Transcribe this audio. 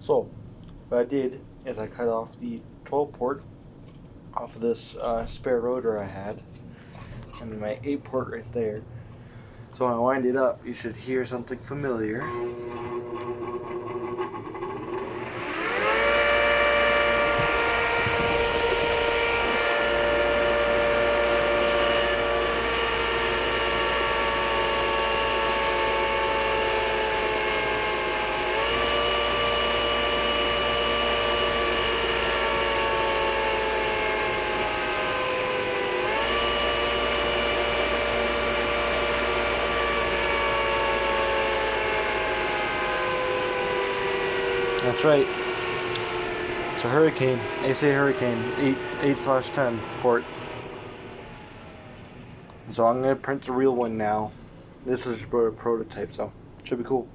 So what I did is I cut off the 12 port off of this spare rotor I had, and my 8 port right there. So when I wind it up, you should hear something familiar. That's right. It's a Hurricane, ASA Hurricane 8/10 port. So I'm gonna print the real one now. This is a prototype, so it should be cool.